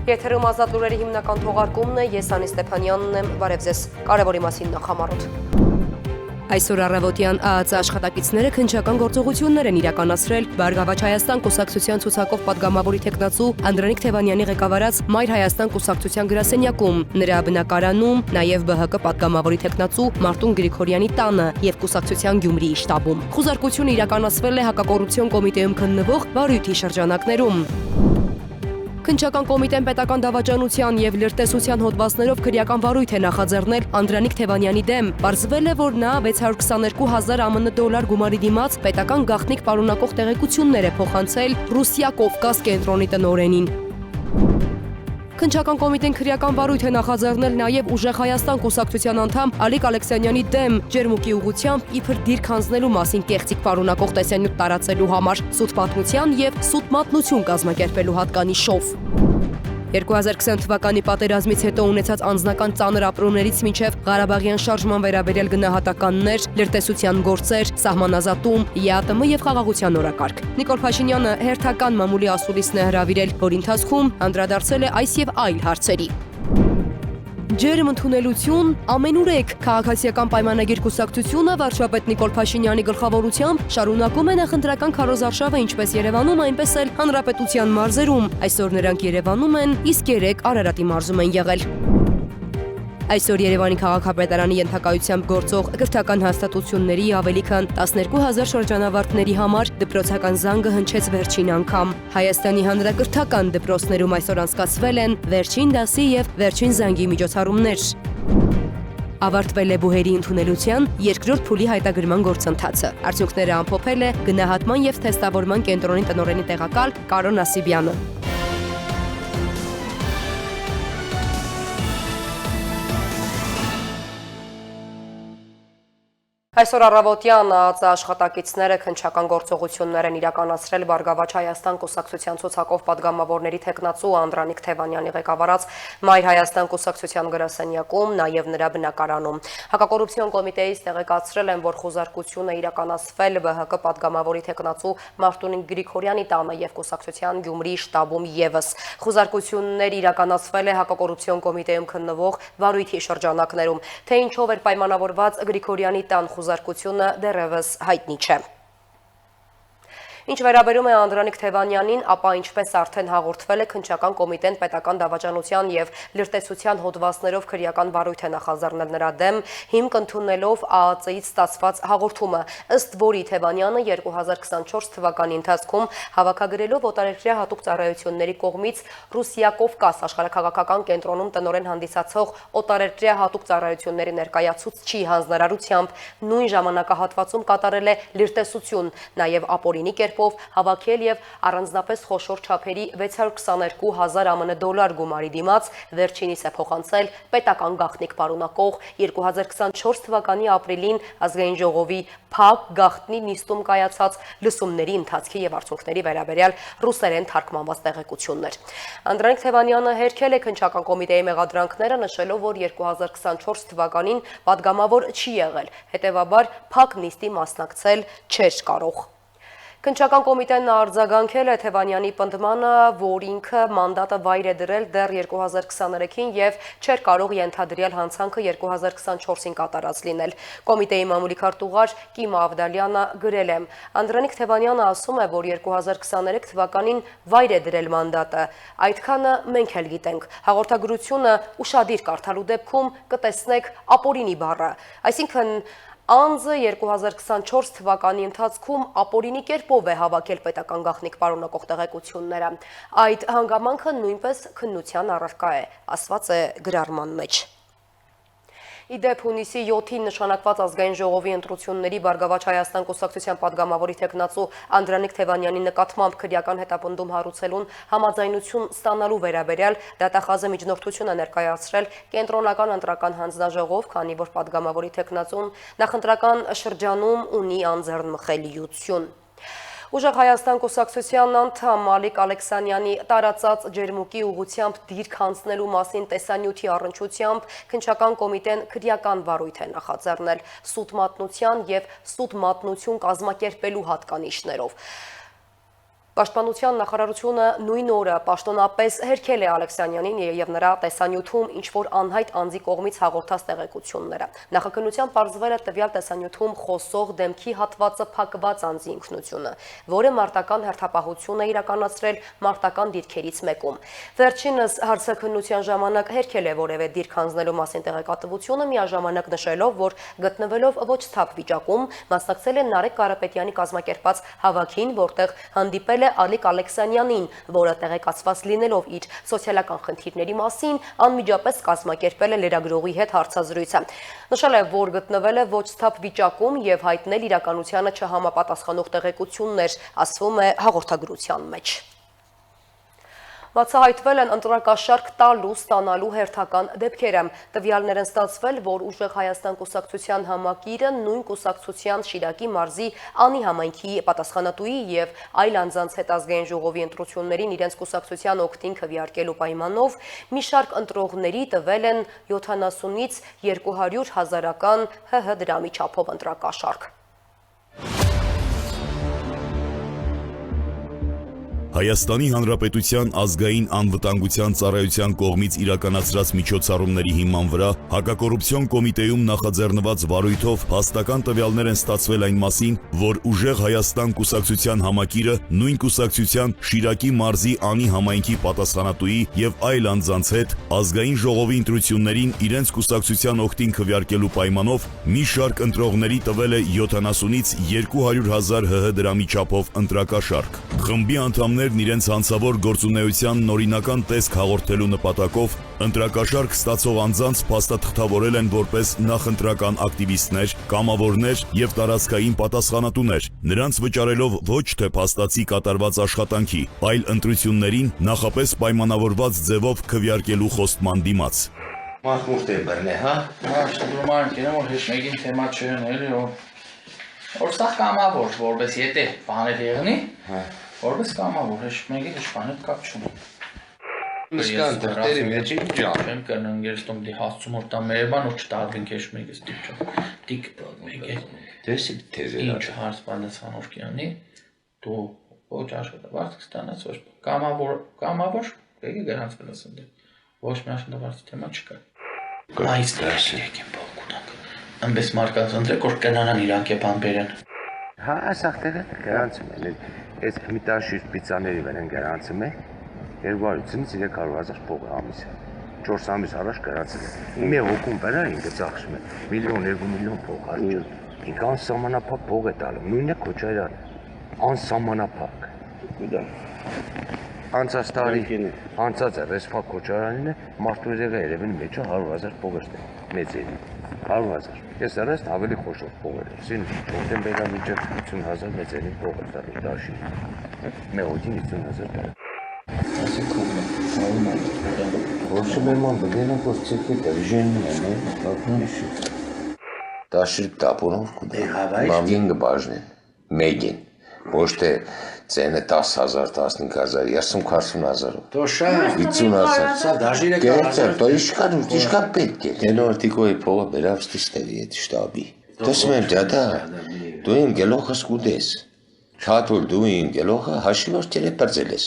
Եթերում ազատ լուրերի հիմնական թողարկումն է, ես Անի Ստեփանյանն եմ, բարև ձեզ, կարևորի մասին նախամարոտ։ Այսօր առավոտյան ԱԱԾ աշխատակիցները քննչական գործողություններ են իրականացրել Բարգավաճ Հայաստան կուսակցության ցուցակով պատգամավորի թեկնածու Անդրանիկ Թևանյանի ղեկավարած Մայր Հայաստան կուսակցության գրասենյակում, նրա բնակարանում, նաև ԲՀԿ պատգամավորի թեկնածու Մարտուն Գրիգորյանի տանը եւ կուսակցության Գյումրիի շտաբում։ Խուզարկությունը իրականացվել է հակակոռուպցիոն կոմիտեում քննվող վարույթի շրջանակներում։ Քննչական կոմիտեն պետական դավաճանության եւ լրտեսության հոդվածներով քրեական վարույթ է նախաձեռնել Անդրանիկ Թևանյանի դեմ։ Պարզվել է, որ նա 622,000 ԱՄՆ դոլար գումարի դիմաց պետական գաղտնիք պարունակող տեղեկություններ է փոխանցել Ռուսիա Կովկաս կենտրոնի տնօրենին։ Քննչական կոմիտեն քրեական վարույթ է նախաձեռնել նաև Ուժեղ Հայաստան կուսակցության անդամ Ալիկ Ալեքսանյանի դեմ ջերմուկի ուղղությամբ իբր դիրք հանձնելու մասին կեղծիք պարունակող տեսանյութ տարածելու համար սուտ պատմության եւ սուտ մատնություն կազմակերպելու հատկանիշով։ 2020 թվականի պատերազմից հետո ունեցած անձնական ծանր ապրումներից մինչև Ղարաբաղյան շարժման վերաբերյալ գնահատականներ, լրտեսության գործեր, սահմանազատում, ԵԱՏՄ եւ խաղաղության օրակարգ։ Նիկոլ Փաշինյանը հերթական մամուլի ասուլիսն է հրավիրել, որի ընթացքում անդրադարձել է այս եւ այլ հարցերի։ Ջերմ ընդունելություն ամենուրեք քաղաքացիական պայմանագիր կուսակցությունը վարչապետ Նիկոլ Փաշինյանի գլխավորությամբ շարունակում է նախընտրական քարոզարշավը ինչպես Երևանում, այնպես էլ Հանրապետության մարզերում։ Այսօր նրանք Երևանում են, իսկ երեկ Արարատի մարզում են եղել։ Այսօր Երևանի քաղաքապետարանի ենթակայությամբ գործող կրթական հաստատությունների ավելի քան 12,000 շրջանավարտների համար դպրոցական զանգը հնչեց վերջին անգամ։ Հայաստանի հանրակրթական դպրոցներում այսօր անցկացվել են վերջին դասի եւ վերջին զանգի միջոցառումներ։ Ավարտվել է բուհերի ընդունելության երկրորդ փուլի հայտագրման գործընթացը։ Արդյունքները ամփոփել է գնահատման եւ թեստավորման կենտրոնի տնօրենի տեղակալ Կարոն Ասիբյանը։ Այսօր առավոտյան ԱԱԾ աշխատակիցները քննչական գործողություններ են իրականացրել Բարգավաճ Հայաստան կուսակցության ցուցակով պատգամավորների թեկնածու Անդրանիկ Թևանյանի ղեկավարած Մայր Հայաստան կուսակցության գրասենյակում, նաև նրա բնակարանում։ Հակակոռուպցիոն կոմիտեից տեղեկացրել են, որ խուզարկությունը իրականացվել ԲՀԿ պատգամավորի թեկնածու Մարտուն Գրիգորյանի տանը եւ կուսակցության Գյումրիի շտաբում եւս։ Խուզարկություններ իրականացվել է հակակոռուպցիոն կոմիտեում քննվող վարույթի շրջանակներում, թե ինչով էր պայմանավորված Գրիգորյանի տան խուզարկությունը դեռևս հայտնի չէ։ Ինչ վերաբերում է Անդրանիկ Թևանյանին, ապա ինչպես արդեն հաղորդվել է, քննչական կոմիտեն պետական դավաճանության եւ լրտեսության հոդվածներով քրեական վարույթ է նախաձեռնել նրա դեմ, հիմք ընդունելով ԱԱԾ-ից ստացված հաղորդումը, ըստ որի Թևանյանը 2024 թվականի ընթացքում հավաքագրելով օտարերկրյա հատուկ ծառայությունների կողմից Ռուսիա Կովկաս աշխարհաքաղաքական կենտրոնում տնօրեն հանդիսացող օտարերկրյա հատուկ ծառայությունների ներկայացուցչի հանձնարարությամբ նույն ժամանակահատվածում կատարել է լրտեսություն, նաև ապօրինի կերպով հավաքել եւ առանձնապես խոշոր չափերի 622,000 ԱՄՆ դոլար գումարի դիմաց վերջինիս է փոխանցել պետական գաղտնիք պարունակող 2024 թվականի ապրիլին ազգային ժողովի փակ գաղտնի նիստում կայացած լսումների ընթացքի եւ արդյունքների վերաբերյալ ռուսերեն թարգմանված տեղեկություններ։ Անդրանիկ Թևանյանը հերքել է քննչական կոմիտեի մեղադրանքները, նշելով, որ 2024 թվականին պատգամավոր չի եղել, հետեւաբար փակ նիստի մասնակցել չէր կարող։ Քննչական կոմիտեն արձագանքել է Թևանյանի պնդմանը, որ ինքը մանդատը վայր է դրել դեռ 2023-ին եւ չէր կարող ենթադրյալ հանցանքը 2024-ին կատարած լինել։ Կոմիտեի մամուլի քարտուղար Կիմ Ավդալյանը գրել է. Անդրանիկ Թևանյանը ասում է, որ 2023 թվականին վայր է դրել մանդատը։ Այդքանը մենք էլ գիտենք։ Հաղորդագրությունը ուշադիր կարդալու դեպքում կտեսնեք ապօրինի բառը, այսինքն Անձը 2024 թվականի ընթացքում ապօրինի կերպով է հավաքել պետական գաղտնիք պարունակող տեղեկությունները։ Այդ հանգամանքը նույնպես քննության առարկա է, ասված է գրառման մեջ։ Իդեպ հունիսի 7-ին նշանակված ազգային ժողովի ընտրությունների Բարգավաճ Հայաստան կուսակցության պատգամավորի թեկնածու Անդրանիկ Թևանյանի նկատմամբ քրեական հետապնդում հարուցելուն համաձայնություն ստանալու վերաբերյալ դատախազը միջնորդություն է ներկայացրել կենտրոնական ընտրական հանձնաժողով, քանի որ պատգամավորի թեկնածուն նախընտրական շրջանում ունի անձեռնմխելիություն։ Ուժեղ Հայաստան կուսակցության անդամ Ալիկ Ալեքսանյանի տարածած ջերմուկի ուղղությամբ դիրք հանձնելու մասին տեսանյութի առնչությամբ քննչական կոմիտեն քրեական վարույթ է նախաձեռնել սուտ մատնության եւ սուտ մատնություն կազմակերպելու հատկանիշներով։ Պաշտպանության նախարարությունը նույն օրը պաշտոնապես հերքել է Ալեքսանյանին եւ նրա տեսանյութում ինչ-որ անհայտ անձի կողմից հաղորդած տեղեկությունները։ Նախաքննության պարզվել է տվյալ տեսանյութում խոսող դեմքի հատվածը փակված անձի ինքնությունը, որը մարտական հերթապահություն է իրականացրել մարտական դիրքերից մեկում։ Վերջինս հարցաքննության ժամանակ հերքել է որևէ դիրք հանձնելու մասին տեղեկատվությունը, միաժամանակ նշելով, որ գտնվելով ոչ թափ վիճակում մասնակցել է Նարեկ Կարապետյանի կազմակերպած հավաքին, որտեղ հանդիպել է Ալիկ Ալեքսանյանին, որը տեղեկացված լինելով իր սոցիալական խնդիրների մասին, անմիջապես կազմակերպել է լրագրողի հետ հարցազրույցը։ Նշել է, որ գտնվել է ոչ թափ վիճակում եւ հայտնել իրականությանը չհամապատասխանող տեղեկություններ, ասվում է հաղորդագրության մեջ։ Բացահայտվել են ընտրակաշարք տալու ստանալու հերթական դեպքերը։ Տվյալներ են ստացվել, որ Ուժեղ Հայաստան կուսակցության համակիրը նույն կուսակցության Շիրակի մարզի Անի համայնքի պատասխանատուի եւ այլ անձանց հետ ազգային ժողովի ընտրություններին իրենց կուսակցության օգտին քվեարկելու պայմանով մի շարք ընտրողների տվել են 70-ից 200 հազարական ՀՀ դրամի չափով ընտրակաշարք։ Հայաստանի Հանրապետության ազգային անվտանգության ծառայության կողմից իրականացրած միջոցառումների հիման վրա հակակոռուպցիոն կոմիտեում նախաձեռնված վարույթով հաստական տվյալներ են ստացվել այն մասին, որ Ուժեղ Հայաստան կուսակցության համակիրը նույն կուսակցության Շիրակի մարզի Անի համայնքի պատասխանատուի եւ այլ անձանց հետ ազգային ժողովի ընտրություններին իրենց կուսակցության օգտին քվեարկելու պայմանով մի շարք ընտրողների տվել է 70-ից 200 հազար ՀՀ դրամի չափով ընտրակաշարք։ Խմբի անդամներն իրենց հանցավոր գործունեությանն օրինական տեսք հաղորդելու նպատակով ընտրակաշարք ստացող անձանց փաստաթղթավորել են որպես նախընտրական ակտիվիստներ, կամավորներ եւ տարածքային պատասխանատուներ, նրանց վճարելով ոչ թե փաստացի կատարված աշխատանքի, այլ ընտրություններին նախապես պայմանավորված ձևով քվեարկելու խոստման դիմաց։ Մախմուխտ է բռնե, հա։ Շնորհակալ եմ, որ հեշտ մեկին թեմա չեն, էլի, որ սա կամավոր, որպես եթե բաներ եղնի, որպես կամավոր, հեշտ մեկին հեշտ բաներ կապ չունի։ Իսկան դրտերի մեջ ինչ ջան։ Չեմ կրնն գերստում դի հասցում որ տա մեր բան ու չտարգենք հեշտ մեկից դիպ չեմ։ Դիք մեկ է։ Դեսի թեզեր։ Ինչ հարց բանացանով կյանի, դու ոչ աշխատավարձ կստանաս, ոչ կամավոր, եկե գրանցվել ես ընդ։ Ոչ մի աշխատավարձի թեմա չկա։ Այս դաշը եկեն բողոքանք։ Ամբես մարկած ընտրեք որ կնանան իրանք է բան բերեն։ Հա, ասախտերը գրանցում են։ Այս միտաշիր պիցաների վրան գրանցում է 200-ից 300 հազար փող ամիսը։ 4 ամիս առաջ գրանցել է։ Մի հոգում վրա ինքը ծախսում է 1-2 միլիոն փող արժան։ Ինքը անսահմանափակ փող է տալու։ Նույնն է Քոչարյան։ Անսահմանափակ։ Դա անցած տարի անցած է Ռեսփա Քոչարյանին է Մարտուզեգա երևին մեջը 100 հազար փող է ստել։ Մեծերի 100 հազար։ Ես արեստ ավելի խոշոր փող էր։ Սին հոկտեմբերա միջև 50 հազար մեծերի փող է տալու դաշի։ Մեղոդին 50 հազար տալու։ Ասի կողմը, Որշը մերման բգենա կործիքի դրժենն է, բակնիշի։ Դաշիր տապոնով կուդե, մամին գբաժնեն, մեգին, ոչ թե ծենը 10 հազար, 15 հազար, 30-40 հազարով։ Տոշա, 50 հազար։ Սա դաժիրը Գերցեր, то իշկա պետք է։ Դենորտիկոյի փողը բերավ ստիստելի էդ շտաբի։ Տեսնում եմ դադա, դու իմ գելոխս կուդես։ Շատուր դու իմ գելոխը հաշիվոր կերե պրձել ես։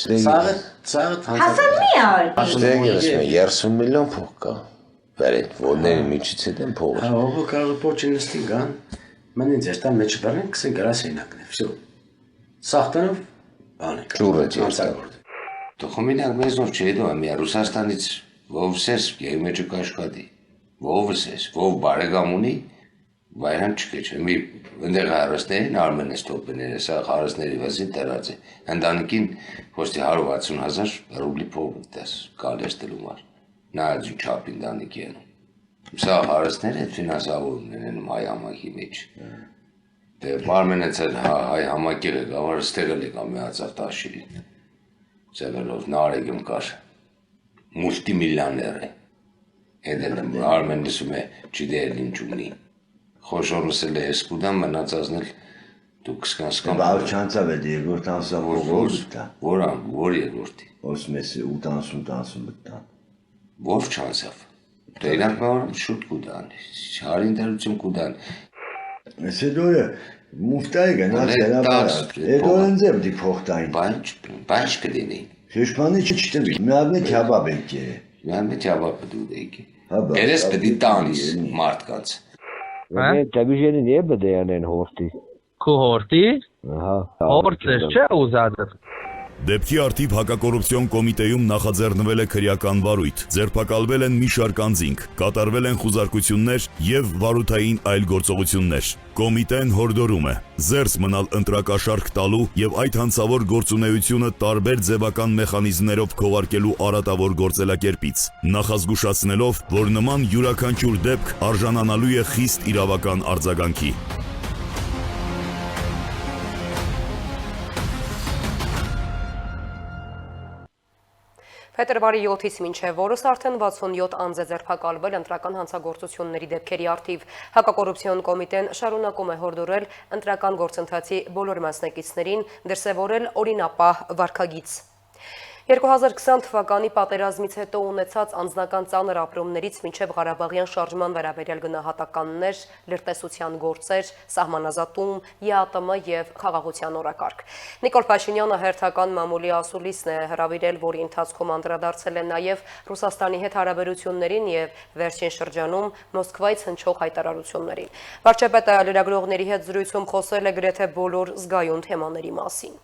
Ցաղը Հասան մի ար։ Ստեղ ես մե 30 միլիոն փող կա։ Վերետ, որների միջից է դեմ փողը։ Հա, ով կարող փոչինստի գան։ Մեն ինձ էստա մեջ բռնեն, կսեն գրասենակն է։ Всё։ Սախտանով բանը։ Ճուրը ջերստավոր։ Դու խոմինակ մեզնով չեդու եմ, յա Ռուսաստանից ովսես եղմեջը կաշկադի։ Ովսես, ով բարեգամ ունի, վայրան չկեչ։ Մի ընդեղ հարստներին արմենես տոպեները, սա հարստների վազին տրած է։ Հնդանիկին ոստի 160 հազար ռուբլի փող դες կալեստելու մար։ Նա ջի չապին դանիկի են։ Սա հարստները ֆինանսավորումն են հայ համակի մեջ։ Դե բարմենեցել հայ համակիրը գավարը ստեղել եկա միացավ տաշիրին։ Ձևելով նարեգում կար։ Մուլտիմիլիոներ է։ Էդեն արմեն դսում է չիդել ինչ ունի։ Խոշորուսել է սկուդան մնացածնել դու կսկան Բալ չանցավ է երկրորդ անսավոր որտա։ Որան, որ երկրորդի։ Osmesi 80 բտան։ Ով չանցավ։ Դրանք մար շուտ կուդան։ Հարին դերություն կուդան։ Սեդորը Մուֆտայի գնաց հրավարակ, հետո ընձև դի փոխտային։ Բանչ կդինի։ Շեշպանի չտվի, միարնի քյաբաբ եք է։ Յանը ճավապ դուդեքի։ Հաբա, Երես պիտի տանիս մարդկանց։ Տավիժենին է բդեյանեն հորտի։ Քո հորտի։ Ահա։ Հորտեր չէ ուզածը։ Դեպքի արդիվ հակակոռուպցիոն կոմիտեում նախաձեռնվել է քրեական վարույթ, ձերբակալվել են մի շարք անձինք, կատարվել են խուզարկություններ եւ վարութային այլ գործողություններ։ Կոմիտեն հորդորում է զերծ մնալ ընտրակաշարք տալու եւ այդ հանցավոր գործունեությունը տարբեր ձևական մեխանիզմներով քողարկելու արատավոր գործելակերպից, նախազգուշացնելով, որ նման յուրաքանչյուր դեպք արժանանալու է խիստ իրավական արձագանքի։ Փետրվարի 7-ից մինչև օրս արդեն 67 անձ է ձերբակալվել ընտրական հանցագործությունների դեպքերի արդիվ։ Հակակոռուպցիոն կոմիտեն շարունակում է հորդորել ընտրական գործընթացի բոլոր մասնակիցներին դրսևորել օրինապահ վարքագիծ։ 2020 թվականի պատերազմից հետո ունեցած անձնական ծանր ապրումներից մինչև Ղարաբաղյան շարժման վերաբերյալ գնահատականներ, լրտեսության գործեր, սահմանազատում, ԵԱՏՄ եւ խաղաղության օրակարգ։ Նիկոլ Փաշինյանը հերթական մամուլի ասուլիսն է հրավիրել, որի ընթացքում անդրադարձել է նաեւ Ռուսաստանի հետ հարաբերություններին եւ վերջին շրջանում Մոսկվայից հնչող հայտարարություններին։ Վարչապետը լրագրողների հետ զրույցում խոսել է գրեթե բոլոր զգայուն թեմաների մասին։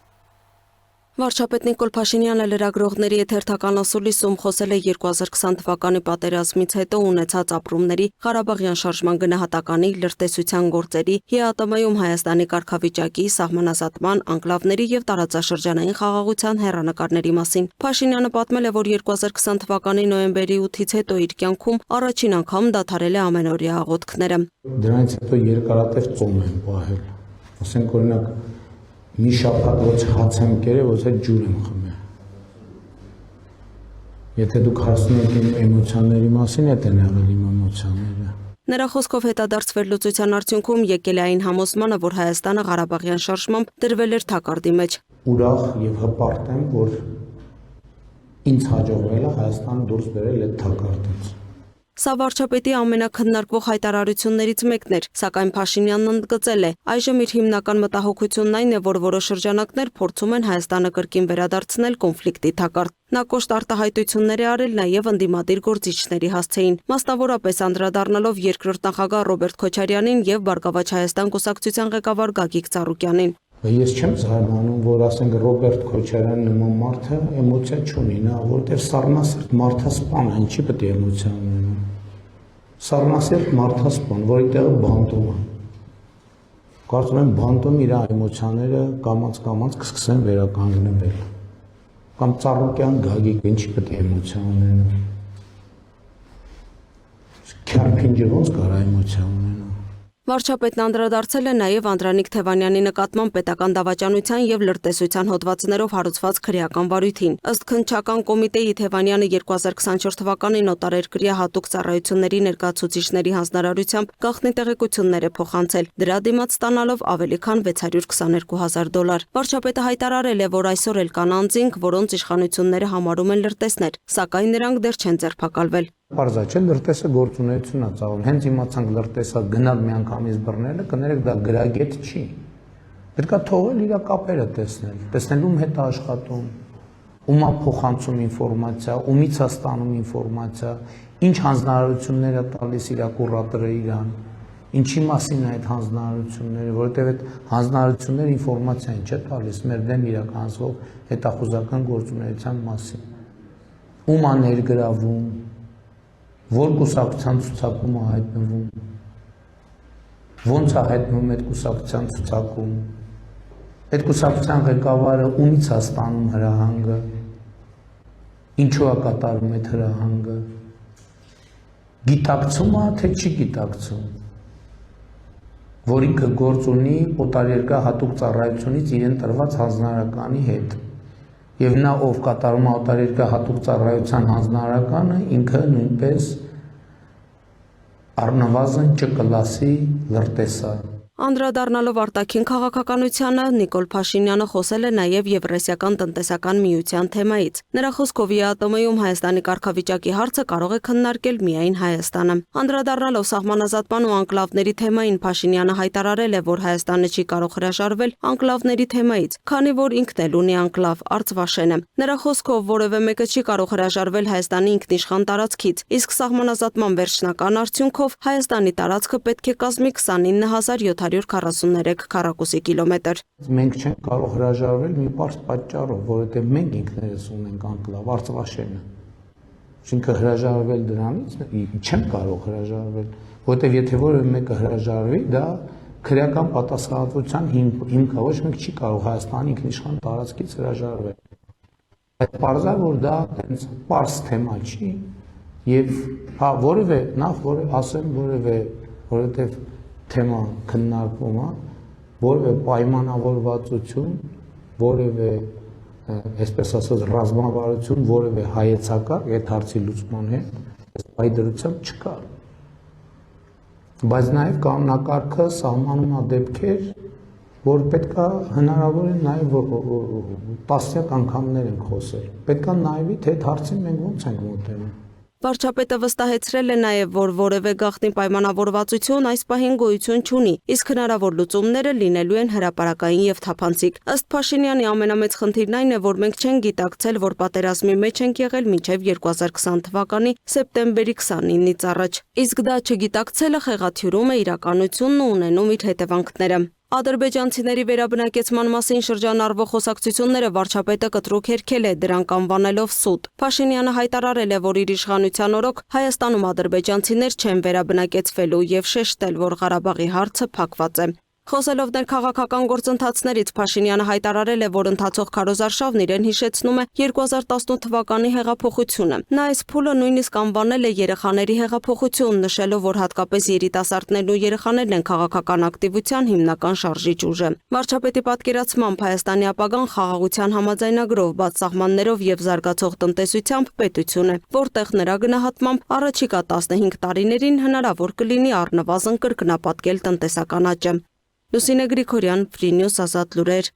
Վարչապետ Նիկոլ Փաշինյանը լրագրողների հետ հերթական ասուլիսում խոսել է 2020 թվականի պատերազմից հետո ունեցած ապրումների, Ղարաբաղյան շարժման գնահատականի, լրտեսության գործերի, ԵԱՏՄ-ում Հայաստանի կարգավիճակի, սահմանազատման, անկլավների եւ տարածաշրջանային խաղաղության հեռանկարների մասին։ Փաշինյանը պատմել է, որ 2020 թվականի նոյեմբերի 8-ից հետո իր կյանքում առաջին անգամ դադարել է ամենօրյա աղոթքները։ Դրանից հետո երկարատև ծոմ եմ պահել։ Ասենք օրինակ մի շաբաթ ոչ հաց եմ կերել, ոչ էլ ջուր եմ խմել։ Եթե դուք հարցնում եք իմ էմոցիաների մասին, այդ են եղել իմ էմոցիաները։ Նրա խոսքով հետադարձ վերլուծության արդյունքում եկել է այն համոզմանը, որ Հայաստանը Ղարաբաղյան շարժմամբ դրվել էր թակարդի մեջ։ Ուրախ եւ հպարտ եմ, որ ինձ հաջողվել է Հայաստանը դուրս բերել այդ թակարդից։ Սա վարչապետի ամենակննարկվող հայտարարություններից մեկն էր, սակայն Փաշինյանն ընդգծել է, այժմ իր հիմնական մտահոգությունն այն է, որ որոշ շրջանակներ փորձում են Հայաստանը կրկին վերադարձնել կոնֆլիկտի թակարդ։ Նա կոշտ արտահայտություններ է արել նաև ընդդիմադիր գործիչների հասցեին, մասնավորապես անդրադառնալով երկրորդ նախագահ Ռոբերտ Քոչարյանին եւ Բարգավաճ Հայաստան կուսակցության ղեկավար Գագիկ Ծառուկյանին։ Ես չեմ զարմանում, որ ասենք Ռոբերտ Քոչարյան նման մարդը էմոցիա չունի, նա որտեղ սառնասիրտ մարդասպան է, ինչի պետք է էմոցիա ունենա։ Սառնասիրտ մարդասպան, որի տեղը բանտում է։ Կարծում եմ բանտում իր էմոցիաները կամաց կսկսեն վերականգնվել։ Կամ Ծառուկյան Գագիկ ինչի պետք է էմոցիա ունենա։ Քյարփինջը ոնց կարա էմոցիա ունենա։ Վարչապետն անդրադարձել է նաև Անդրանիկ Թևանյանի նկատմամբ պետական դավաճանության եւ լրտեսության հոդվածներով հարուցված քրեական վարույթին։ Ըստ քննչական կոմիտեի Թևանյանը 2024 թվականի նոտարերկրյա հատուկ ծառայությունների ներկայացուցիչների հանձնարարությամբ գաղտնի տեղեկություններ է փոխանցել, դրա դիմաց ստանալով ավելի քան $622,000։ Վարչապետը հայտարարել է, որ այսօր էլ կան անձինք, որոնց իշխանությունները համարում են լրտեսներ, սակայն նրանք դեռ չեն ձերբակալվել։ Պարզա չէ, լրտեսը գործունեություն է ծավալ։ Հենց իմացանք լրտեսը գնալ միանգամից բռնելը, կներեք դա գրագետ չի։ Պետք է թողել իր կապերը տեսնել ում հետ է աշխատում, ումա փոխանցում ինֆորմացիա, ումից է ստանում ինֆորմացիա, ինչ հանձնարարություններ է տալիս իր կուրատորը իրան, ինչի մասին է այդ հանձնարարությունները, որովհետև այդ հանձնարարությունները ինֆորմացիա ինչ է տալիս մեր դեմ իրականացվող հետախուզական գործունեության մասին։ Ում է ներգրավում, որ կուսակցության ցուցակում է հայտնվում, ոնց է հայտնվում այդ կուսակցության ցուցակում, այդ կուսակցության ղեկավարը ումից է ստանում հրահանգը, ինչու է կատարում այդ հրահանգը, գիտակցում է, թե չի գիտակցում, որ ինքը գործ ունի օտարերկրյա հատուկ ծառայությունից իրեն տրված հանձնարարականի հետ։ Եվ նա ով կատարում է օտարերկրյա հատուկ ծառայության հանձնարարականը, ինքը նույնպես առնվազն Չ կլասի լրտես է։ Անդրադառնալով արտաքին քաղաքականությանը, Նիկոլ Փաշինյանը խոսել է նաև Եվրասիական տնտեսական միության թեմայից։ Նրա խոսքով ԵԱՏՄ-ում Հայաստանի կարգավիճակի հարցը կարող է քննարկել միայն Հայաստանը։ Անդրադառնալով սահմանազատման ու անկլավների թեմային, Փաշինյանը հայտարարել է, որ Հայաստանը չի կարող հրաժարվել անկլավների թեմայից, քանի որ ինքն էլ ունի անկլավ Արցվաշենը։ Նրա խոսքով որևէ մեկը չի կարող հրաժարվել Հայաստանի ինքնիշխան տարածքից, իսկ սահմանազատման վերջնական արդյունքով Հայաստանի տարածքը պետք է կազմի 29743 քառակուսի կիլոմետր։ Մենք չենք կարող հրաժարվել մի պարզ պատճառով, որովհետև մենք ինքներս ունենք անկլավ Արցվաշենը։ Այսինքն հրաժարվել դրանից չեմ կարող հրաժարվել, որովհետև եթե որևէ մեկը հրաժարվի, դա քրեական պատասխանատվության հիմք է, ոչ մեկ չի կարող Հայաստանի ինքնիշխան տարածքից հրաժարվել։ Այդ պարզա որ դա այնց պարզ թեմա չի եւ որևէ նախ ասեմ որովհետեւ թեմա քննարկվում է, որևէ պայմանավորվածություն, որևէ այսպես ասած ռազմավարություն, որևէ հայեցակարգ այդ հարցի լուծման հետ պայդրությամբ չկա։ Բայց նաև կանոնակարգը սահմանում է դեպքեր, որ պետք է հնարավոր է նաև տասնյակ անգամներ ենք խոսել։ Պետք է նայվի, թե այդ հարցին մենք ոնց ենք մոտենում։ Վարչապետը վստահեցրել է նաև, որ որևէ գաղտնի պայմանավորվածություն այս պահին գոյություն չունի, իսկ հնարավոր լուծումները լինելու են հրապարակային եւ թափանցիկ։ Ըստ Փաշինյանի ամենամեծ խնդիրն այն է, որ մենք չենք գիտակցել, որ պատերազմի մեջ ենք եղել մինչև 2020 թվականի սեպտեմբերի 29-ից առաջ։ Իսկ դա չգիտակցելը խեղաթյուրում է իրականությունն ու ունենում իր հետևանքները։ Ադրբեջանցիների վերաբնակեցման մասին շրջանառվող խոսակցությունները վարչապետը կտրուկ հերքել է, դրանք անվանելով սուտ։ Փաշինյանը հայտարարել է, որ իր իշխանության օրոք Հայաստանում ադրբեջանցիներ չեն վերաբնակեցվելու եւ շեշտել, որ Ղարաբաղի հարցը փակված է։ Խոսելով ներքաղաքական գործընթացներից, Փաշինյանը հայտարարել է, որ ընթացող քարոզարշավն իրեն հիշեցնում է 2018 թվականի հեղափոխությունը։ Նա այս փուլը նույնիսկ անվանել է երեխաների հեղափոխություն, նշելով, որ հատկապես երիտասարդներն ու երեխաներն են քաղաքական ակտիվության հիմնական շարժիչ ուժը։ Վարչապետի պատկերացմամբ Հայաստանի ապագան խաղաղության համաձայնագրով, բաց սահմաններով եւ զարգացող տնտեսությամբ պետություն է, որտեղ նրա գնահատմամբ առաջիկա 15 տարիներին հնարավոր կլինի առնվազն կրկնապատկել տնտեսական աճը։ Լուսինե Գրիգորյան, Free News, Ազատ լուրեր։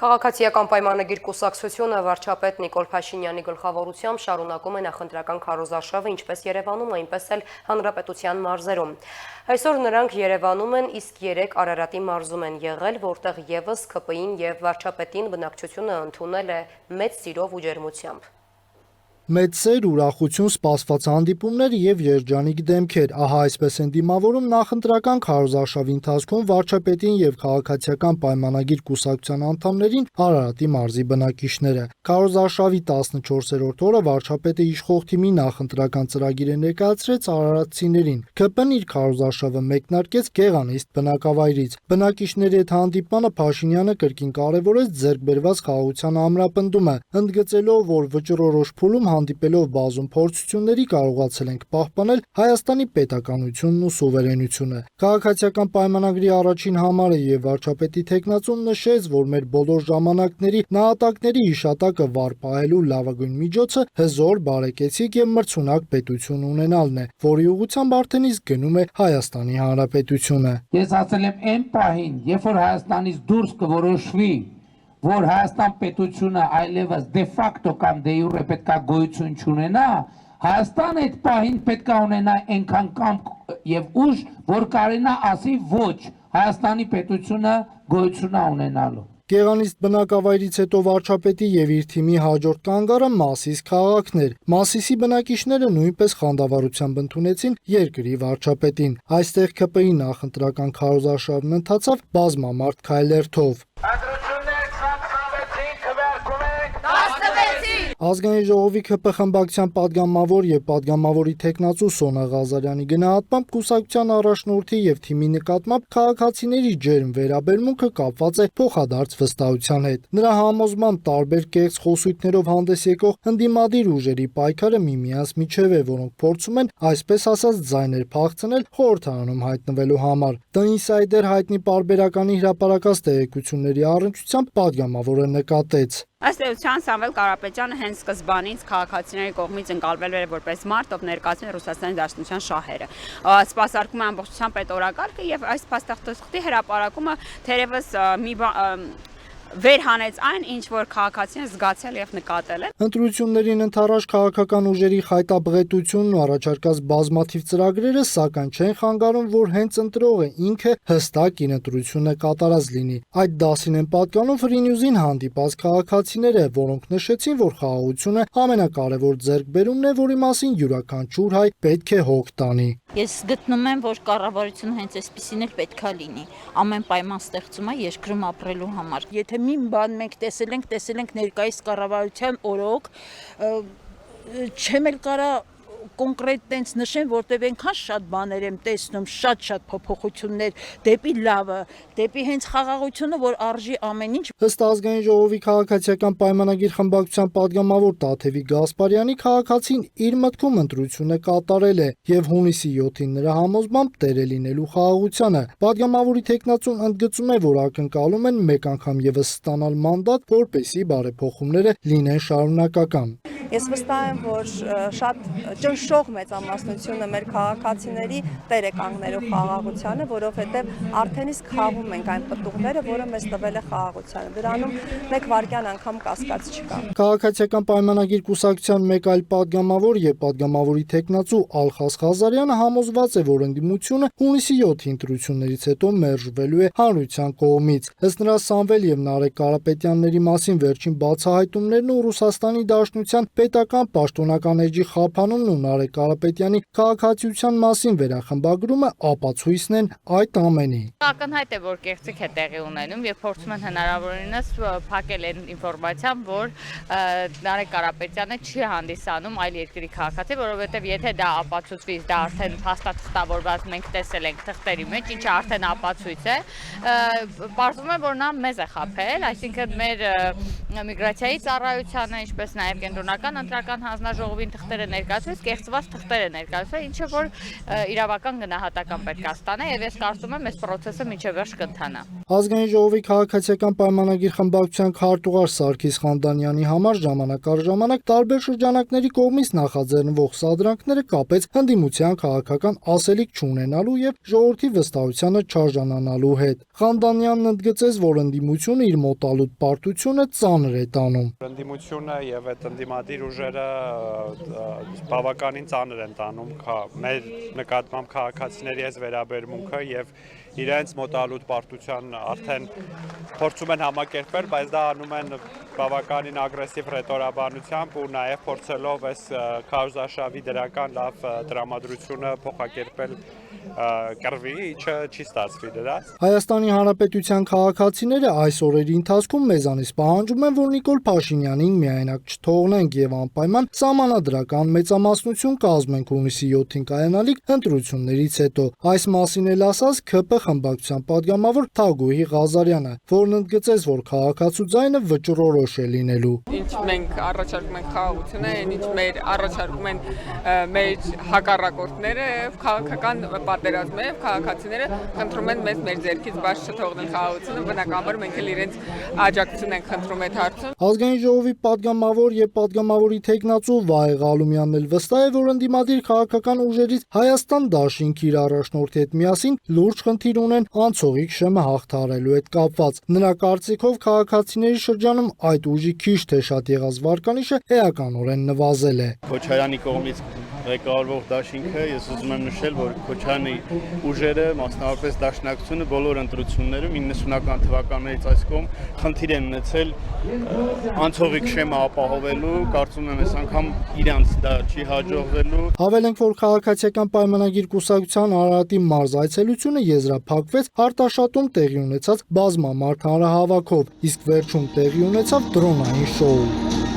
Քաղաքացիական պայմանագիր կուսակցությունը վարչապետ Նիկոլ Փաշինյանի գլխավորությամբ շարունակում է նախընտրական քարոզարշավը ինչպես Երևանում, այնպես էլ Հանրապետության մարզերում։ Այսօր նրանք Երևանում են, իսկ 3 Արարատի մարզում են եղել, որտեղ եւս ԿՊ-ին եւ վարչապետին բնակչությունը ընդունել է մեծ սիրով ու ջերմությամբ։ Մեծ սեր, ուրախություն, սպասված հանդիպումներ եւ երջանիկ դեմքեր։ Ահա այսպես են դիմավորում նախընտրական քարոզարշավի ընթացքում վարչապետին եւ քաղաքացիական պայմանագիր կուսակցության անդամներին Արարատի մարզի բնակիչները։ Քարոզարշավի 14-րդ օրը վարչապետը իշխող թիմի նախընտրական ծրագիրը ներկայացրեց արարատցիներին։ ԿՊ-ն իր քարոզարշավը մեկնարկեց Գեղանիստ բնակավայրից։ Բնակիչների հետ հանդիպմանը Փաշինյանը կրկին կարևորեց ձեռք բերված խաղաղության ամրապնդումը, ընդգծելով, որ վճռորոշ փուլում հանդիպելով բազում փորձությունների կարողացել ենք պահպանել Հայաստանի պետականությունն ու սուվերենությունը։ Քաղաքացիական պայմանագրի առաջին համարը եւ վարչապետի թեկնածուն նշեց, որ մեր բոլոր ժամանակների նահատակների հիշատակը վառ պահելու լավագույն միջոցը հզոր, բարեկեցիկ եւ մրցունակ պետություն ունենալն է, որի ուղղությամբ արդեն իսկ գնում է Հայաստանի Հանրապետությունը։ Ես ասել եմ այն պահին, երբ որ Հայաստանից դուրս կորոշվի, որ Հայաստան պետությունը այլևս դե ֆակտո կամ դե յուրե պետքա գոյություն չունենա, Հայաստանը այդ պահին պետքա ունենա այնքան կամք եւ ուժ, որ կարենա ասի ոչ, Հայաստանի պետությունը գոյություն է ունենալու։ Գեղանիստ բնակավայրից հետո վարչապետի եւ իր թիմի հաջորդ կանգառը Մասիս քաղաքն էր։ Մասիսի բնակիչները նույնպես խանդավառությամբ ընդունեցին երկրի վարչապետին։ Այստեղ ԿՊ-ի նախընտրական քարոզարշավն ընթացավ բազմամարդ քայլերթով։ Ազգային ժողովի ԿՊ խմբակցության падգամավոր եւ падգամավորի թեկնածու Սոնա Ղազարյանի գնահատմամբ կուսակցության առաջնորդի եւ թիմի նկատմամբ քաղաքացիների ջերմ վերաբերմունքը կապված է փոխադարձ վստահության հետ։ Նրա համոզմամբ տարբեր կեղծ խոսույթներով հանդես եկող ընդդիմադիր ուժերի պայքարը միմյանց միջև է, որոնք փորձում են այսպես ասած ձայներ փախցնել խորհրդարանում հայտնվելու համար։ The Insider հայտնի պարբերականի հրապարակած տեղեկությունների առնչությամբ падգամավորը նկատեց. Ըստ էության Սամվել Կարապետյանը հենց սկզբանից քաղաքացիների կողմից ընկալվել էր որպես մարդ, ով ներկայացնում է Ռուսաստանի Դաշնության շահերը։ Սպասարկում է ամբողջությամբ պետօրակարգը եւ այս փաստաթղթի հրապարակումը թերևս մի վեր հանեց այն, ինչ որ քաղաքացիները զգացել եւ նկատել են։ Ընտրություններին ընթരാճ քաղաքական ուժերի խայտաբղետությունն ու առաջարկած բազմաթիվ ծրագրերը, սակայն չեն խանգարում, որ հենց ընտրողը ինքը հստակ իր ընտրությունն է կատարած լինի։ Այդ դասին են պատկանում Free News-ին հանդիպած քաղաքացիները, որոնք նշեցին, որ խաղաղությունը ամենակարևոր ձեռքբերումն է, որի մասին յուրաքանչյուր հայ պետք է հոգ տանի։ Ես գտնում եմ, որ կառավարությունը հենց այսպեսին էլ պետքա լինի։ Ամեն պայման ստեղծում է երկրում ապրելու համար։ Եթե մի բան մենք տեսել ենք ներկայիս կառավարության օրոք, չեմ էլ կարա կոնկրետ տենց նշեմ, որտեղ այնքան շատ բաներ եմ տեսնում, շատ փոփոխություններ դեպի լավը, դեպի հենց խաղաղությունը, որ արժի ամեն ինչ։ Ըստ ազգային ժողովի քաղաքացիական պայմանագիր խմբակցության падգամավոր Տաթևի Գասպարյանի, քաղաքացին իր մտքում ընտրությունը կատարել է եւ հունիսի 7-ին նրա համոզմամբ տեր է լինելու խաղաղությանը։ Падգամավորի տեխնացուն ընդգծում է, որ ակնկալում են մեկ անգամ եւս ստանալ մանդատ, որպեսզի բարեփոխումները լինեն շարունակական։ Ես վստահ եմ, որ շատ ճնշող մեծամասնությունը մեր քաղաքացիների տեր է կանգնելու խաղաղությանը, որովհետև արդեն իսկ խաղում ենք այն պտուղները, որը մեզ տվել է խաղաղությանը։ Դրանում մեկ վայրկյան անգամ կասկած չկա։ Քաղաքացիական պայմանագիր կուսակցության մեկ այլ падգամավոր եւ падգամավորի տեխնացու Ալխաս Ղազարյանը համոզված է, որ ընդդիմությունը հունիսի 7-ի ընտրություններից հետո մերժվելու է հանրության կողմից։ Ըստ նրա Սամվել եւ Նարեկ Կարապետյանների մասին վերջին բացահայտումներն ու Ռուսաստանի Դաշնության պետական պաշտոնական էջի խափանումն ու Նարեկ Կարապետյանի քաղաքացիության մասին վերախմբագրումը ապացույցն են այդ ամենի։ Ակնհայտ է, որ կեղծիք է տեղի ունենում եւ փորձում են հնարավորինս փակել այն ինֆորմացիան, որ Նարեկ Կարապետյանը չի հանդիսանում այլ երկրի քաղաքացի, որովհետեւ եթե դա ապացուցվի, դա արդեն փաստաթղթավորված մենք տեսել ենք թղթերի մեջ, ինչը արդեն ապացույց է, պարզվում է, որ նա մեզ է խաբել, այսինքն մեր միգրացիայի ծառայությանը, ինչպես նաեւ կենտրոնական ընտրական հանձնաժողովին թղթերը ներկայացվեց, կեղծված թղթերը ներկայացվել, ինչը որ իրավական գնահատական պետք է ստանա եւ ես կարծում եմ այս process-ը մինչեւ վերջ կընթանա։ Ազգային ժողովի քաղաքացիական պայմանագիր խմբակցության քարտուղար Սարգիս Խանդանյանի համար ժամանակ առ ժամանակ տարբեր շրջանակների կողմից նախաձեռնվող սադրանքները կապեց ընդդիմության քաղաքական ասելիք չունենալու եւ ժողովրդի վստահությանը չարժանանալու հետ։ Խանդանյանն ընդգծեց, որ ընդդիմությունը իր մոտալուտ պարտությունը ծանր է տանում։ Ընդդիմությունը եւ այդ ընդդիմադիր ուժերը բավականին ծանր են տանում մեր նկատմամբ քաղաքացիների այս վերաբերմունքը եւ իրենց մոտալուտ պարտության արդեն փորձում են համակերպել, բայց դա անում են բավականին ագրեսիվ ռետորաբանությամբ ու նաեւ փորձելով այս քարոզարշավի դրական լավ տրամադրությունը փոխակերպել կռվի, ինչը չի ստացվի դրած։ Հայաստանի Հանրապետության քաղաքացիները այս օրերի ընթացքում մեզանից պահանջում են, որ Նիկոլ Փաշինյանին միայնակ չթողնենք եւ անպայման սահմանադրական մեծամասնություն կազմենք հունիսի 7-ին կայանալիք ընտրություններից հետո։ Այս մասին էլ ասաց ՔՊ խմբակցության падգամավոր Թագուհի Ղազարյանը, որն ընդգծեց, որ քաղաքացու ձայնը վճռորոշ է լինելու։ Ինչ մենք առաջարկում ենք խաղաղությունը, ինչ մեր առաջարկում են մեր հակառակորդները, քաղաքական պատերազմը եւ քաղաքացիները խնդրում են մեզ մեր ձեռքից բաց չթողնել խաղաղությունը, բնականաբար մենք էլ իրենց աջակցություն ենք խնդրում այդ հարցում։ Ազգային ժողովի падգամավոր եւ падգամավորի տեխնացու Վահե Ղալումյանն էլ վստահ է, որ ընդդիմադիր քաղաքական ուժերից Հայաստան Դաշինքի իր առաջնորդի հետ միասին լուրջ խնդիր ունեն անցողիկ շեմը հաղթահարելու հետ կապված։ Նրա կարծիքով քաղաքացիների շրջանում այդ ուժի քիչ թե շատ եղած վարկանիշը էականորեն նվազել է։ Քոչարյանի կողմից ղեկավարվող դաշինքը, ես ուզում եմ նշել, որ Քոչարյանի ուժերը, մասնավորապես Դաշնակցությունը բոլոր ընտրություններում 90-ական թվականներից այս կողմ խնդիր են ունեցել անցողիկ շեմը ապահովելու, կարծում եմ այս անգամ իրանց դա չի հաջողվելու։ Հավելենք, որ քաղաքացիական պայմանագիր կուսակցության Արարատի մարզ այցելությունը եզրափակվեց Արտաշատում տեղի ունեցած բազմամարդ հանրահավաքով, իսկ վերջում տեղի ունեցավ դրոնային շոու։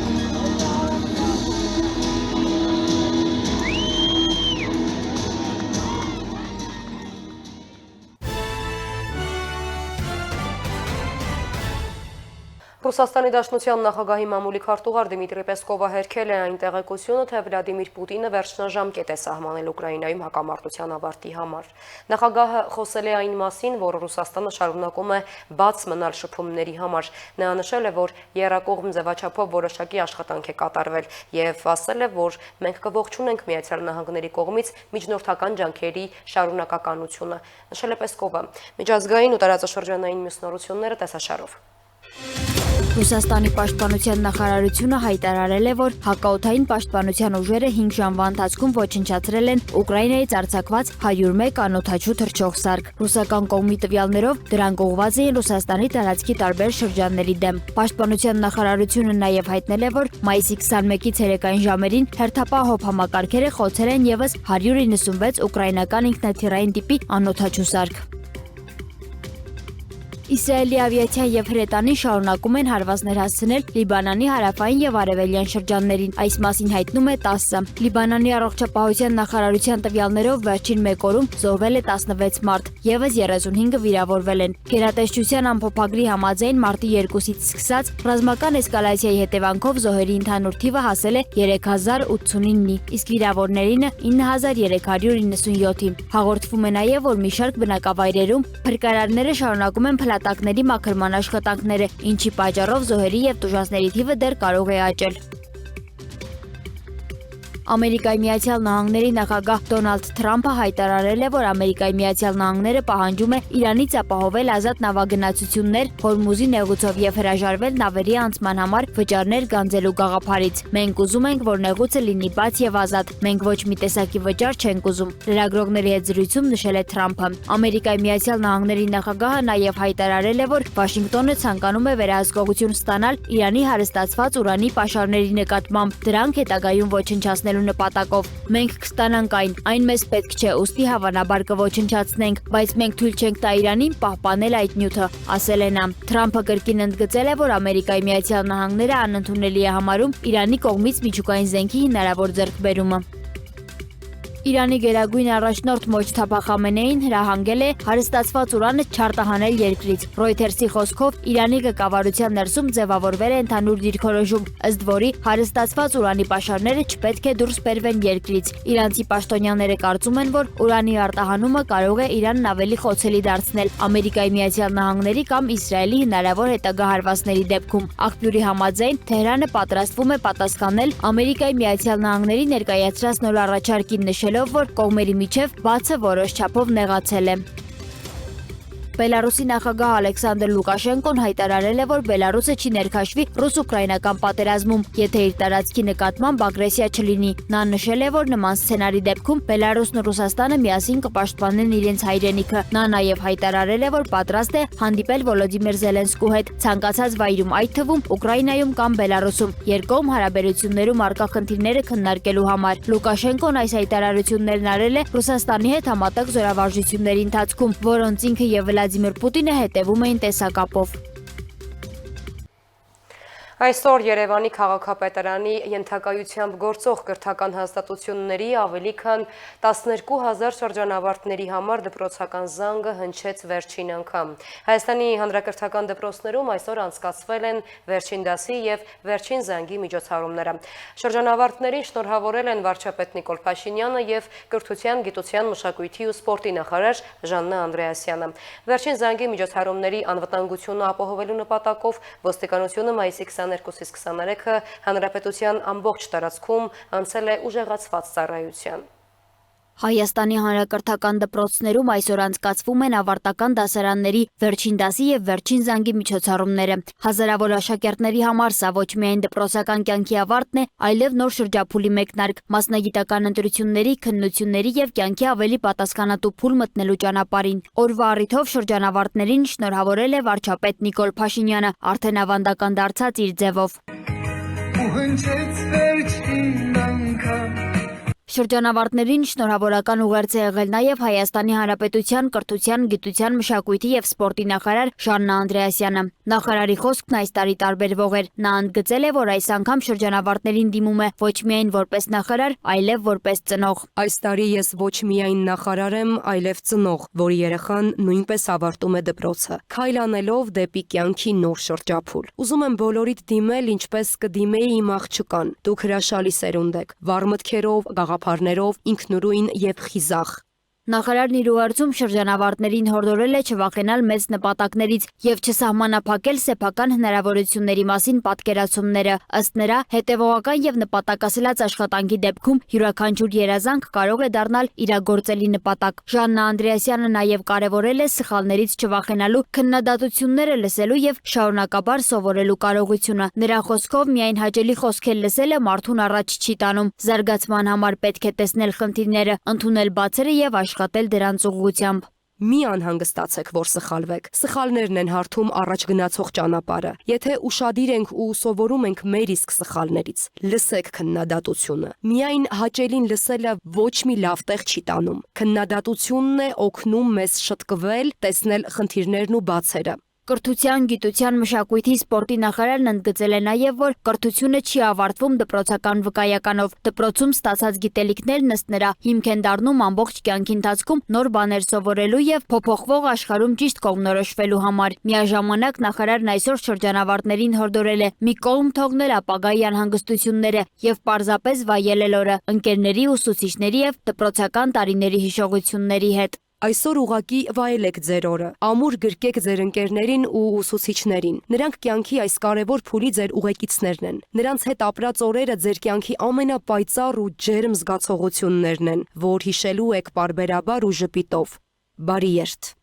Ռուսաստանի Դաշնության նախագահի մամուլի քարտուղար Դմիտրի Պեսկովը հերքել է այն տեղեկությունը, թե Վլադիմիր Պուտինը վերջնաժամկետ է սահմանել Ուկրաինայում հակամարտության ավարտի համար։ Նախագահը խոսել է այն մասին, որ Ռուսաստանը շարունակում է բաց մնալ շփումների համար։ Նա նշել է, որ եռակողմ ձևաչափով որոշակի աշխատանք է կատարվել եւ ասել է, որ մենք կողջունենք Միացյալ Նահանգների կողմից միջնորդական ջանքերի շարունակականությունը։ Նշել է Պեսկովը։ Միջազգային ու տարածաշրջանային մյուս նորությունները տեսաշարով։ Ռուսաստանի պաշտպանության նախարարությունը հայտարարել է, որ հակաօդային պաշտպանության ուժերը 5 ժամվա ընթացքում ոչնչացրել են Ուկրաինայից արձակված 101 անօդաչու թռչող սարք։ Ռուսական կողմի տվյալներով դրանք ուղղված էին Ռուսաստանի տարածքի տարբեր շրջանների դեմ։ Պաշտպանության նախարարությունը նաև հայտնել է, որ մայիսի 21-ից ցերեկային ժամերին հերթապահ համակարգերը խոցել են եւս 196 ուկրաինական ինքնաթիռային տիպի անօդաչու սարք։ Իսրայելի ավիացիան եւ հրետանին շարունակում են հարվածներ հասցնել Լիբանանի հարավային եւ արևելյան շրջաններին։ Այս մասին հայտնում է ՏԱՍՍ-ը։ Լիբանանի առողջապահության նախարարության տվյալներով վերջին 1 օրում զոհվել է 16 մարդ, եւս 35-ը վիրավորվել են։ Գերատեսչության ամփոփագրի համաձայն մարտի 2-ից սկսած ռազմական էսկալացիայի հետևանքով զոհերի ընդհանուր թիվը հասել է 3089-ի, իսկ վիրավորներին 9397-ի։ Հաղորդվում է նաեւ, որ մի շարք բնակավայրերում փրկարարները շարունակում են տակների մաքրման աշխատանքները, ինչի պատճառով զոհերի եւ տուժածների թիվը դեռ կարող է աճել։ Ամերիկայի Միացյալ Նահանգների նախագահ Դոնալդ Թրամփը հայտարարել է, որ Ամերիկայի Միացյալ Նահանգները պահանջում է Իրանից ապահովել ազատ նավագնացություններ Հորմուզի նեղուցով եւ հրաժարվել նավերի անցման համար վճարներ գանձելու գաղափարից։ Մենք ուզում ենք, որ նեղուցը լինի բաց եւ ազատ։ Մենք ոչ մի տեսակի վճար չենք ուզում։ Լրագրողների հետ զրույցում նշել է Թրամփը։ Ամերիկայի Միացյալ Նահանգների նախագահը նաեւ հայտարարել է, որ Վաշինգտոնը ցանկանում է վերահսկողություն ստանալ Իրանի հարստացված ուրանի պաշարների նկատմամբ։ Դրանք հետագայում ոչնչացնել նպատակով։ Մենք կստանանք այն մեզ պետք չէ, ուստի հավանաբար կոչնչացնենք, բայց մենք թույլ չենք տա Իրանին պահպանել այդ նյութը, ասել է նա։ Թրամփը կրկին ընդգծել է, որ Ամերիկայի Միացյալ Նահանգները անընդունելի է համարում Իրանի կողմից միջուկային զենքի հնարավոր ձեռքբերումը։ Իրանի գերագույն առաջնորդ Մոջթաբա Խամենեին հրահանգել է հարստացված ուրանը չարտահանել երկրից։ Ռոյթերսի խոսքով Իրանի ղեկավարության ներսում ձևավորվել է ընդհանուր դիրքորոշում, ըստ որի հարստացված ուրանի պաշարները չպետք է դուրս բերվեն երկրից։ Իրանցի պաշտոնյաները կարծում են, որ ուրանի արտահանումը կարող է Իրանն ավելի խոցելի դարձնել Ամերիկայի Միացյալ Նահանգների կամ Իսրայելի հնարավոր հետագա հարվածների դեպքում։ Աղբյուրի համաձայն Թեհրանը պատրաստվում է պատասխանել Ամերիկայի Միացյալ Նահանգների ներկայացրած նոր առաջարկին, նշելով, որ կողմերի միջև բացը որոշ չափով նեղացել է։ Բելարուսի նախագահ Ալեքսանդր Լուկաշենկոն հայտարարել է, որ Բելարուսը չի ներքաշվի ռուս-ուկրաինական պատերազմում, եթե իր տարածքի նկատմամբ ագրեսիա չլինի։ Նա նշել է, որ նման սցենարի դեպքում Բելարուսն ու Ռուսաստանը միասին կպաշտպանեն իրենց հայրենիքը։ Նա նաև հայտարարել է, որ պատրաստ է հանդիպել Վոլոդիմիր Զելենսկու հետ ցանկացած վայրում, այդ թվում Ուկրաինայում կամ Բելարուսում, երկկողմ հարաբերություններում առկա խնդիրները քննարկելու համար։ Լուկաշենկոն այս հայտարարություններն արել է Ռուսաստանի հետ համատեղ զորավարժությունների ընթացքում, որոնց ինքը եւ Վլադիմիր Պուտինը հետևում էին տեսակապով։ Այսօր Երևանի քաղաքապետարանի ենթակայությամբ գործող կրթական հաստատությունների ավելի քան 12,000 շրջանավարտների համար դպրոցական զանգը հնչեց վերջին անգամ։ Հայաստանի հանրակրթական դպրոցներում այսօր անցկացվել են վերջին դասի եւ վերջին զանգի միջոցառումները։ Շրջանավարտներին շնորհավորել են վարչապետ Նիկոլ Փաշինյանը եւ Կրթության, Գիտության, Մշակույթի ու Սպորտի նախարար Ժաննա Անդրեասյանը։ Վերջին զանգի միջոցառումների անվտանգությունը ապահովելու նպատակով ոստիկանությունը մայիսի 22-23-ը հանրապետության ամբողջ տարածքում անցել է ուժեղացված ծառայության։ Հայաստանի հանրակրթական դպրոցներում այսօր անցկացվում են ավարտական դասարանների վերջին դասի եւ վերջին զանգի միջոցառումները։ Հազարավոր աշակերտների համար սա ոչ միայն դպրոցական կյանքի ավարտն է, այլև նոր շրջափուլի մեկնարկ, մասնագիտական ընտրությունների, քննությունների եւ կյանքի ավելի պատասխանատու փուլ մտնելու ճանապարհին։ Օրվա առիթով շրջանավարտներին շնորհավորել է վարչապետ Նիկոլ Փաշինյանը, արդեն ավանդական դարձած իր ձևով։ Շրջանավարտներին շնորհավորական ուղերձ է եղել նաև Հայաստանի Հանրապետության կրթության, գիտության, մշակույթի եւ սպորտի նախարար Ժաննա Անդրեասյանը։ Նախարարի խոսքն այս տարի տարբերվող էր։ Նա ընդգծել է, որ այս անգամ շրջանավարտներին դիմում է ոչ միայն որպես նախարար, այլև որպես ծնող։ Այս տարի ես ոչ միայն նախարար եմ, այլև ծնող, որի երեխան նույնպես ավարտում է դպրոցը, քայլ անելով դեպի կյանքի նոր շրջափուլ։ Ուզում եմ բոլորիդ դիմել, ինչպես կդիմեի իմ աղջկան։ Դուք հրաշալի սերունդ եք, վառ մտքերով, գաղափարներով, ինքնուրույն եւ խիզախ։ Նախարարն իր ուղերձում շրջանավարտներին հորդորել է չվախենալ մեծ նպատակներից եւ չսահմանափակել սեփական հնարավորությունների մասին պատկերացումները։ Ըստ նրա, հետևողական եւ նպատակասլաց աշխատանքի դեպքում յուրաքանչյուր երազանք կարող է դառնալ իրագործելի նպատակ։ Ժաննա Անդրեասյանը նաեւ կարեւորել է սխալներից չվախենալու, քննադատությունները լսելու եւ շարունակաբար սովորելու կարողությունը։ Նրա խոսքով միայն հաճելի խոսքեր լսելը մարդուն առաջ չի տանում։ Զարգացման համար պետք է տեսնել խնդիրները, ընդունել բացերը եւ աշխատել դրանց ուղղությամբ։ Մի անհանգստացեք, որ սխալվեք։ Սխալներն են հարթում առաջ գնացող ճանապարհը։ Եթե ուշադիր ենք ու սովորում ենք մեր իսկ սխալներից, լսեք քննադատությունը։ Միայն հաճելին լսելը ոչ մի լավ տեղ չի տանում։ Քննադատությունն է օգնում մեզ շտկվել, տեսնել խնդիրներն ու բացերը։ Կրթության, գիտության, մշակույթի, սպորտի նախարարն ընդգծել է նաև, որ կրթությունը չի ավարտվում դպրոցական վկայականով։ Դպրոցում ստացած գիտելիքներն ըստ նրա հիմք են դառնում ամբողջ կյանքի ընթացքում նոր բաներ սովորելու եւ փոփոխվող աշխարհում ճիշտ կողմնորոշվելու համար։ Միաժամանակ նախարարն այսօր շրջանավարտներին հորդորել է մի կողմ թողնել ապագայի անհանգստությունները եւ պարզապես վայելել օրը ընկերների, ուսուցիչների եւ դպրոցական տարիների հիշողությունների հետ։ Այսօր ուղակի վայելեք ձեր օրը, ամուր գրկեք ձեր ընկերներին ու ուսուցիչներին։ Նրանք կյանքի այս կարևոր փուլի ձեր ուղեկիցներն են։ Նրանց հետ ապրած օրերը ձեր կյանքի ամենապայծառ ու ջերմ զգացողություններն են, որ հիշելու եք պարբերաբար ու ժպիտով։ Բարի երթ։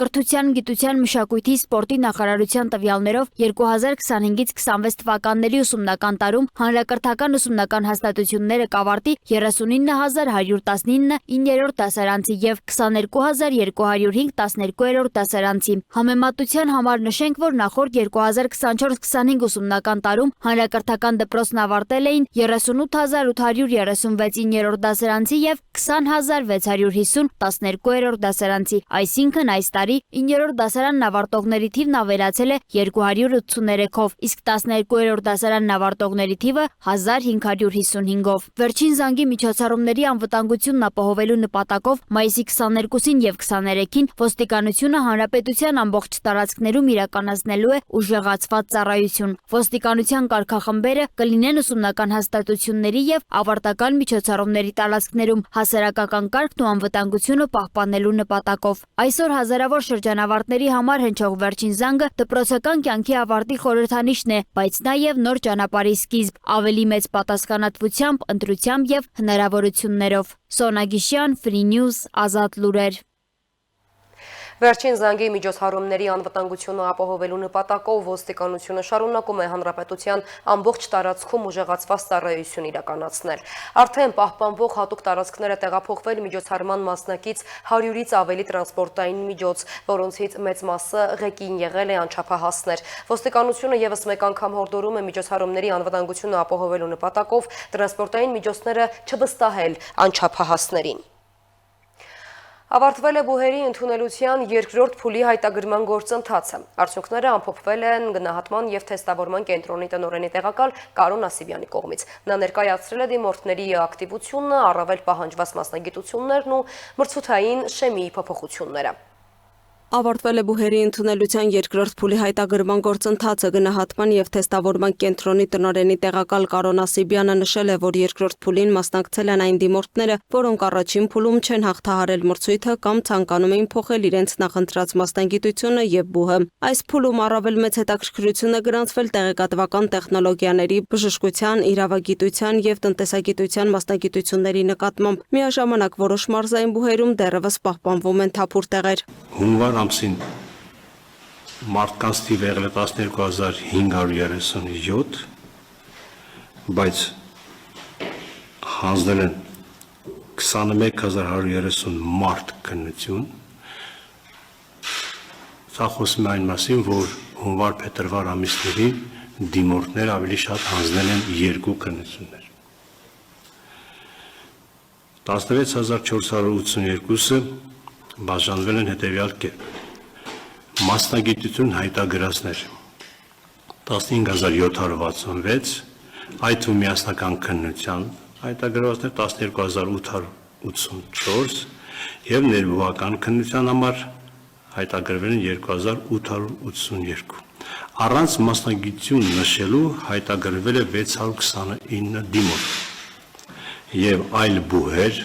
Կրթության, գիտության, մշակույթի, սպորտի նախարարության տվյալներով 2025-ից 26 թվականների ուսումնական տարում հանրակրթական ուսումնական հաստատությունները կավարտի 39119 9-րդ դասարանցի եւ 22205 12-րդ դասարանցի։ Համեմատության համար նշենք, որ նախորդ 2024-25 ուսումնական տարում հանրակրթական դպրոցն ավարտել էին 38836 9-րդ դասարանցի եւ 20650 12-րդ դասարանցի, այսինքն այս տարի 9-րդ դասարանն ավարտողների թիվն ավելացել է 283-ով, իսկ 12-րդ դասարանն ավարտողների թիվը 1555-ով։ Վերջին զանգի միջոցառումների անվտանգությունն ապահովելու նպատակով մայիսի 22-ին եւ 23-ին ոստիկանությունը հանրապետության ամբողջ տարածքներում իրականացնելու է ուժեղացված ծառայություն։ Ոստիկանության կարգախմբերը կլինեն ուսումնական հաստատությունների եւ ավարտական միջոցառումների տարածքներում հասարակական կարգն ու անվտանգությունը պահպանելու նպատակով։ Այսօր հազարավոր շրջանավարտների համար հնչող վերջին զանգը դպրոցական կյանքի ավարտի խորհրդանիշն է, բայց նաև նոր ճանապարհի սկիզբ, ավելի մեծ պատասխանատվությամբ, ընտրությամբ եւ հնարավորություններով։ Սոնա Գիշյան, Free News, Ազատ լուրեր։ Վերջին զանգի միջոցառումների անվտանգությունը ապահովելու նպատակով ոստիկանությունը շարունակում է հանրապետության ամբողջ տարածքում ուժեղացված ծառայություն իրականացնել։ Արդեն պահպանվող հատուկ տարածքները տեղափոխվել միջոցառման մասնակից 100-ից ավելի տրանսպորտային միջոց, որոնցից մեծ մասը ղեկին եղել է անչափահասներ։ Ոստիկանությունը եւս մեկ անգամ հորդորում է միջոցառումների անվտանգությունը ապահովելու նպատակով տրանսպորտային միջոցները չվստահել անչափահասներին։ Ավարտվել է բուհերի ընդունելության երկրորդ փուլի հայտագրման գործընթացը։ Արդյունքները ամփոփվել են գնահատման եւ թեստավորման կենտրոնի տնօրենի տեղակալ Կարոն Ասիբյանի կողմից։ Նա ներկայացրել է դիմորդների ակտիվությունը, առավել պահանջված մասնագիտություններն ու մրցութային շեմի փոփոխությունները։ Ավարտվել է բուհերի ընդունելության երկրորդ փուլի հայտագրման գործընթացը գնահատման եւ թեստավորման կենտրոնի տնօրենի տեղակալ Կարոն Ասիբյանը նշել է, որ երկրորդ փուլին մասնակցել են այն դիմորդները, որոնք առաջին փուլում չեն հաղթահարել մրցույթը կամ ցանկանում էին փոխել իրենց նախընտրած մասնագիտությունը եւ բուհը։ Այս փուլում առավել մեծ հետաքրքրություն է գրանցվել տեղեկատվական տեխնոլոգիաների, բժշկության, իրավագիտության եւ տնտեսագիտության մասնագիտությունների նկատմամբ։ Միաժամանակ որոշ մարզային բուհերում դեռևս պահպանվում են թափուր տեղեր։ Հունվար ամսին մարդկանց թիվը եղել է 12537, բայց հանձնել են 21130 մարդ քննություն։ Սա խոսում է այն մասին, որ հունվար-փետրվար ամիսներին դիմորդներ ավելի շատ հանձնել են 2 քննություններ։ 16482-ը բաժանվել են հետևյալ կերպ. մասնագիտություն հայտագրածներ 15766, այդ թվում միասնական քննության հայտագրվածներ 12884 եւ ներբուհական քննության համար հայտագրվել են 2882։ Առանց մասնագիտություն նշելու հայտագրվել է 629 դիմորդ եւ այլ բուհեր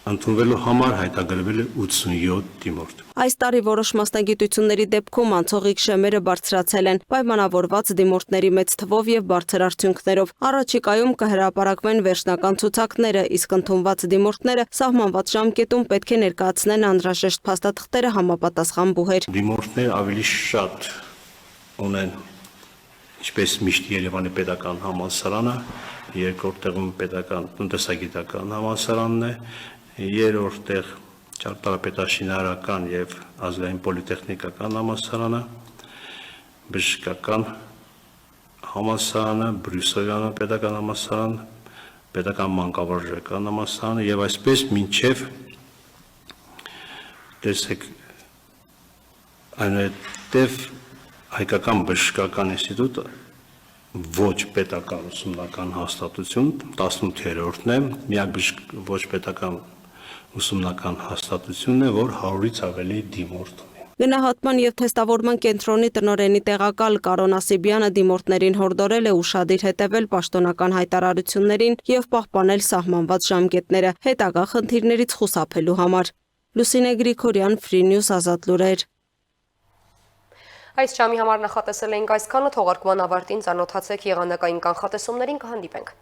ընդունվելու համար հայտագրվել է 87 դիմորդ։ Այս տարի որոշ մասնագիտությունների դեպքում անցողիկ շեմերը բարձրացել են, պայմանավորված դիմորդների մեծ թվով եւ բարձր արդյունքներով։ Առաջիկայում կհրապարակվեն վերջնական ցուցակները, իսկ ընդունված դիմորդները սահմանված ժամկետում պետք է ներկայացնեն անհրաժեշտ փաստաթղթերը համապատասխան բուհեր։ Դիմորդներ ավելի շատ ունեն, ինչպես միշտ Երևանի պետական համալսարանը, երկրորդ տեղում պետական տնտեսագիտական համալսարանն է, երրորդ տեղ ճարտարապետաշինարարական եւ ազգային պոլիտեխնիկական համալսարանը, բժշկական համալսարանը, Բրյուսելյան պետական համալսարանը, պետական մանկավարժական համալսարանը եւ այսպես մինչեւ տեսեք այնուհետև հայկական բժշկական ինստիտուտը ոչ պետական ուսումնական հաստատություն 18-րդն է, միակ ոչ պետական ուսումնական հաստատությունն է, որ 100-ից ավելի դիմորդ ունի։ Գնահատման եւ թեստավորման կենտրոնի տնօրենի տեղակալ Կարոն Ասիբյանը դիմորդներին հորդորել է ուշադիր հետևել պաշտոնական հայտարարություններին եւ պահպանել սահմանված ժամկետները հետագա խնդիրներից խուսափելու համար։ Լուսինե Գրիգորյան, Free News, Ազատ լուրեր։ Այս ժամի համար նախատեսել էինք այսքանը, թողարկման ավարտին ծանոթացեք եղանակային կանխատեսումներին, կհանդիպենք։